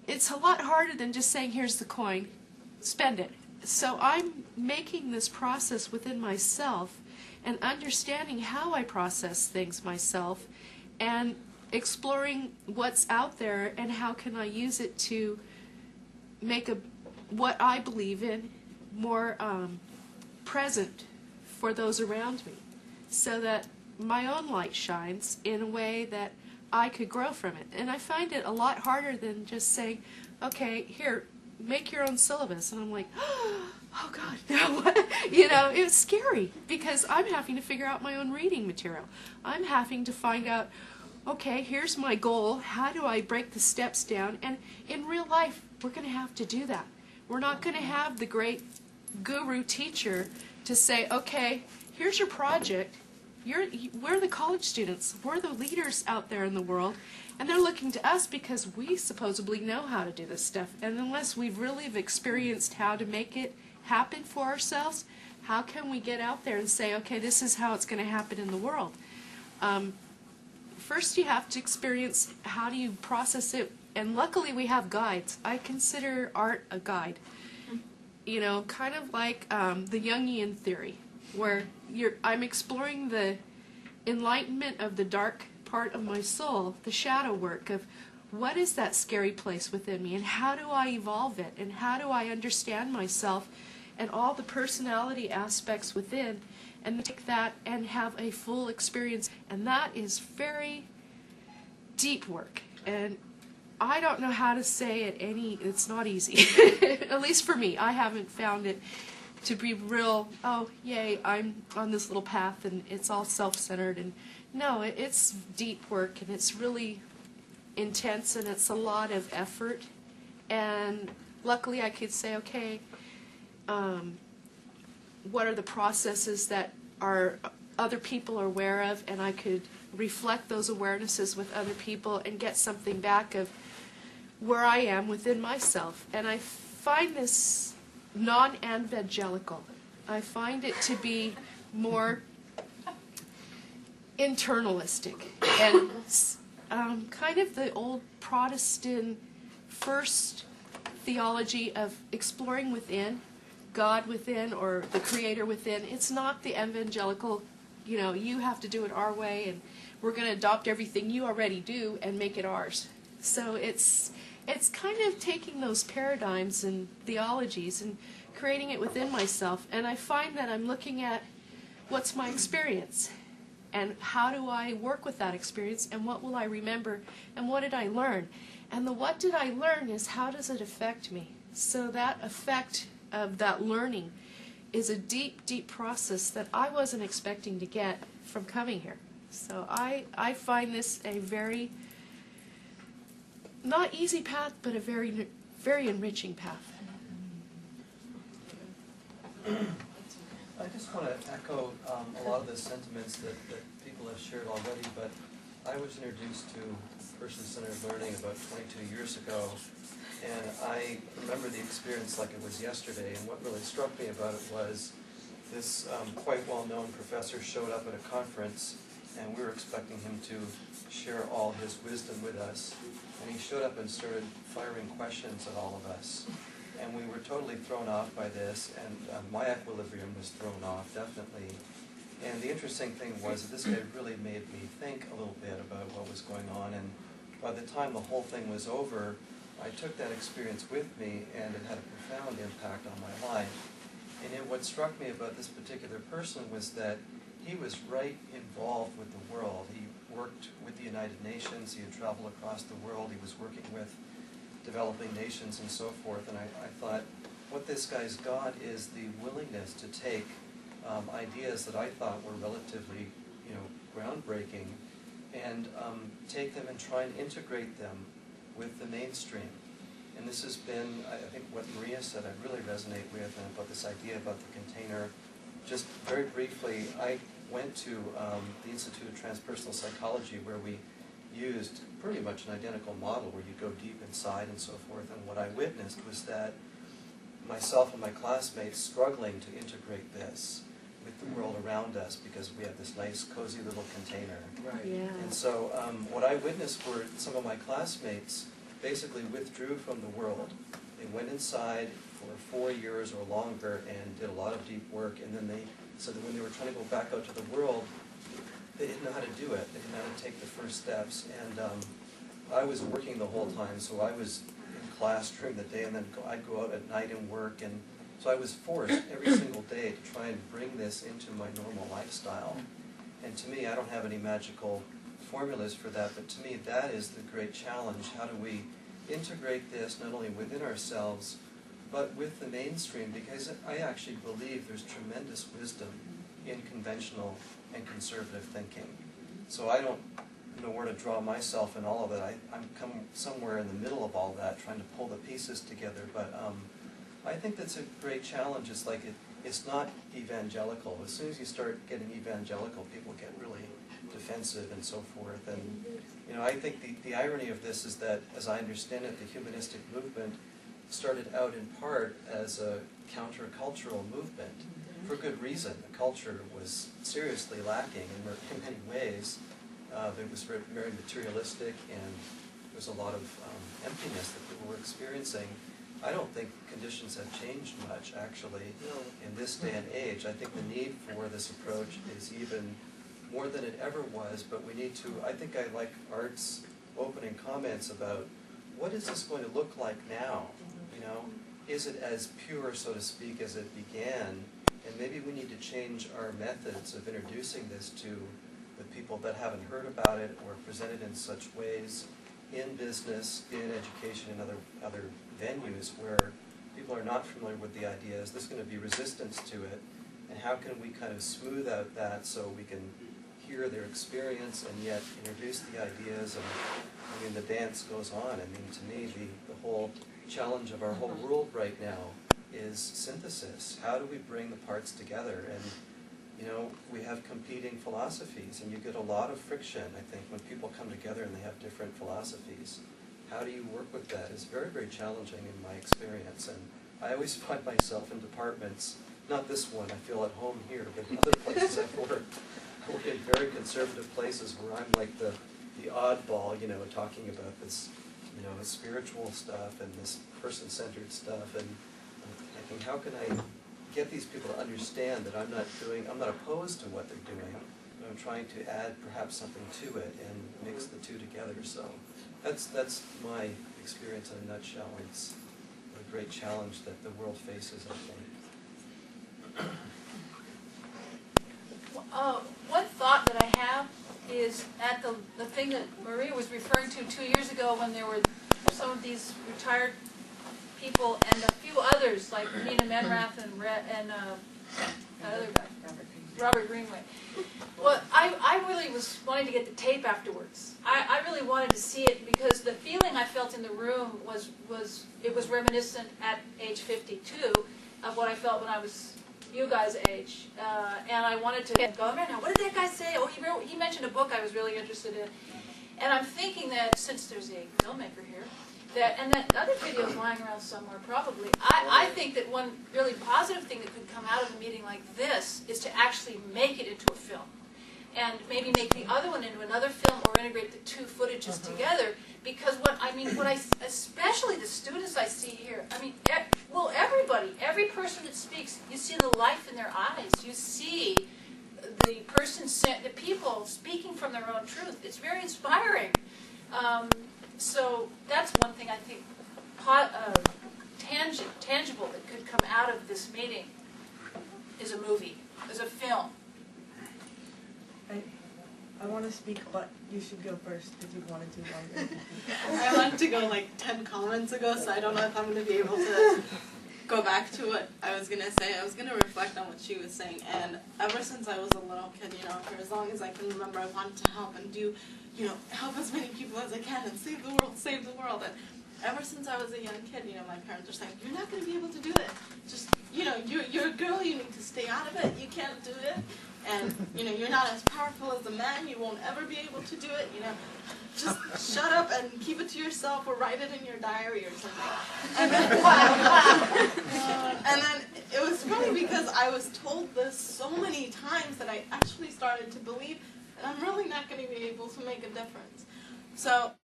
it's a lot harder than just saying, here's the coin, spend it. So I'm making this process within myself and understanding how I process things myself and exploring what's out there and how can I use it to make what I believe in more present for those around me, so that my own light shines in a way that I could grow from it. And I find it a lot harder than just saying, okay, here, make your own syllabus. And I'm like, oh God, no. You know, it was scary because I'm having to figure out my own reading material. I'm having to find out, okay, here's my goal. How do I break the steps down? And in real life, we're going to have to do that. We're not going to have the great guru teacher to say, okay, here's your project. We're the college students. We're the leaders out there in the world. And they're looking to us because we supposedly know how to do this stuff. And unless we really have experienced how to make it happen for ourselves, how can we get out there and say, okay, this is how it's going to happen in the world? First you have to experience how do you process it. And luckily we have guides. I consider art a guide. You know, kind of like the Jungian theory, where I'm exploring the enlightenment of the dark part of my soul, the shadow work of what is that scary place within me and how do I evolve it and how do I understand myself and all the personality aspects within and take that and have a full experience. And that is very deep work. And I don't know how to say it it's not easy. At least for me, I haven't found it to be real, oh, yay, I'm on this little path and it's all self-centered. And no, it's deep work and it's really intense and it's a lot of effort. And luckily I could say, okay, what are the processes that other people are aware of, and I could reflect those awarenesses with other people and get something back of where I am within myself. And I find this non-evangelical. I find it to be more internalistic and kind of the old Protestant first theology of exploring within, God within, or the Creator within. It's not the evangelical, you know, you have to do it our way and we're going to adopt everything you already do and make it ours. So it's kind of taking those paradigms and theologies and creating it within myself. And I find that I'm looking at what's my experience and how do I work with that experience and what will I remember and what did I learn. And the what did I learn is how does it affect me. So that effect of that learning is a deep, deep process that I wasn't expecting to get from coming here. So I find this a very, not easy path, but a very, very enriching path. I just want to echo a lot of the sentiments that people have shared already, but I was introduced to person-centered learning about 22 years ago, and I remember the experience like it was yesterday, and what really struck me about it was this quite well-known professor showed up at a conference, and we were expecting him to share all his wisdom with us, and he showed up and started firing questions at all of us. And we were totally thrown off by this, and my equilibrium was thrown off, definitely. And the interesting thing was that this guy really made me think a little bit about what was going on, and by the time the whole thing was over, I took that experience with me, and it had a profound impact on my life. And what struck me about this particular person was that he was right involved with the world. He worked with the United Nations, he had traveled across the world, he was working with developing nations and so forth, and I thought, what this guy's got is the willingness to take ideas that I thought were relatively, groundbreaking, and take them and try and integrate them with the mainstream. And this has been, I think, what Maria said, I really resonate with, and about this idea about the container. Just very briefly, I went to the Institute of Transpersonal Psychology, where we used pretty much an identical model where you go deep inside and so forth, and what I witnessed was that myself and my classmates struggling to integrate this with the world around us because we have this nice cozy little container. Right. Yeah. And so what I witnessed were some of my classmates basically withdrew from the world. They went inside for 4 years or longer and did a lot of deep work, and then they said that when they were trying to go back out to the world, they didn't know how to do it. They didn't know how to take the first steps. And I was working the whole time, so I was in class during the day, and then I'd go out at night and work. And so I was forced every single day to try and bring this into my normal lifestyle. And to me, I don't have any magical formulas for that, but to me that is the great challenge. How do we integrate this not only within ourselves, but with the mainstream? Because I actually believe there's tremendous wisdom in conventional and conservative thinking. So I don't know where to draw myself in all of it. I'm come somewhere in the middle of all that, trying to pull the pieces together. But I think that's a great challenge. It's like it's not evangelical. As soon as you start getting evangelical, people get really defensive and so forth. And you know, I think the irony of this is that, as I understand it, the humanistic movement started out in part as a countercultural movement for good reason. The culture was seriously lacking in many ways. It was very materialistic, and there was a lot of emptiness that people were experiencing. I don't think conditions have changed much, actually, in this day and age. I think the need for this approach is even more than it ever was, but we need to, I think I like Art's opening comments about what is this going to look like now? You know, is it as pure, so to speak, as it began? And maybe we need to change our methods of introducing this to the people that haven't heard about it or presented in such ways in business, in education, and other venues where people are not familiar with the ideas. There's going to be resistance to it, and how can we kind of smooth out that so we can hear their experience and yet introduce the ideas? And I mean, the dance goes on. I mean, to me, the whole challenge of our whole world right now is synthesis. How do we bring the parts together? And you know, we have competing philosophies, and you get a lot of friction, I think, when people come together and they have different philosophies. How do you work with that? It's very, very challenging in my experience. And I always find myself in departments, not this one, I feel at home here, but in other places I've worked. I work in very conservative places where I'm like the oddball, you know, talking about this, you know, spiritual stuff and this person-centered stuff. And I'm thinking, how can I get these people to understand that I'm not opposed to what they're doing, but I'm trying to add perhaps something to it and mix the two together. So that's my experience in a nutshell. It's a great challenge that the world faces, I think. One thought that I have is at the thing that Maria was referring to 2 years ago, when there were some of these retired people and a few others like Nina Menrath and that other guy, Robert Greenway. Well, I really was wanting to get the tape afterwards. I really wanted to see it because the feeling I felt in the room was reminiscent at age 52 of what I felt when I was you guys' age, and I wanted to go, man, now what did that guy say? Oh, he mentioned a book I was really interested in, and I'm thinking that since there's a filmmaker here, and that other video is lying around somewhere probably, I think that one really positive thing that could come out of a meeting like this is to actually make it into a film. And maybe make the other one into another film, or integrate the two footages together. Because especially the students I see here, I mean, well, every person that speaks, you see the life in their eyes. You see the people speaking from their own truth. It's very inspiring. So that's one thing I think tangible that could come out of this meeting is a movie, is a film. I want to speak, but you should go first if you want to do longer. I wanted to go like 10 comments ago, so I don't know if I'm going to be able to go back to what I was going to say. I was going to reflect on what she was saying, and ever since I was a little kid, you know, for as long as I can remember, I wanted to help and do, you know, help as many people as I can and save the world, save the world. And ever since I was a young kid, you know, my parents were saying, you're not going to be able to do it. Just, you know, you're a girl, you need to stay out of it, you can't do it. And, you know, you're not as powerful as a man, you won't ever be able to do it, you know. Just shut up and keep it to yourself or write it in your diary or something. And then, and then it was funny because I was told this so many times that I actually started to believe that I'm really not going to be able to make a difference. So